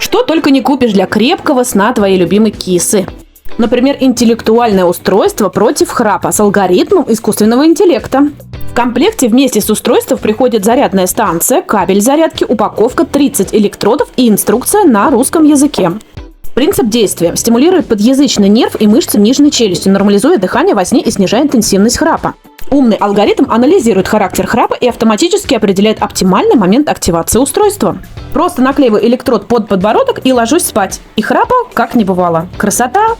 Что только не купишь для крепкого сна твоей любимой кисы. Например, интеллектуальное устройство против храпа с алгоритмом искусственного интеллекта. В комплекте вместе с устройством приходит зарядная станция, кабель зарядки, упаковка, 30 электродов и инструкция на русском языке. Принцип действия. Стимулирует подъязычный нерв и мышцы нижней челюсти, нормализуя дыхание во сне и снижая интенсивность храпа. Умный алгоритм анализирует характер храпа и автоматически определяет оптимальный момент активации устройства. Просто наклеиваю электрод под подбородок и ложусь спать. И храпа как не бывало. Красота!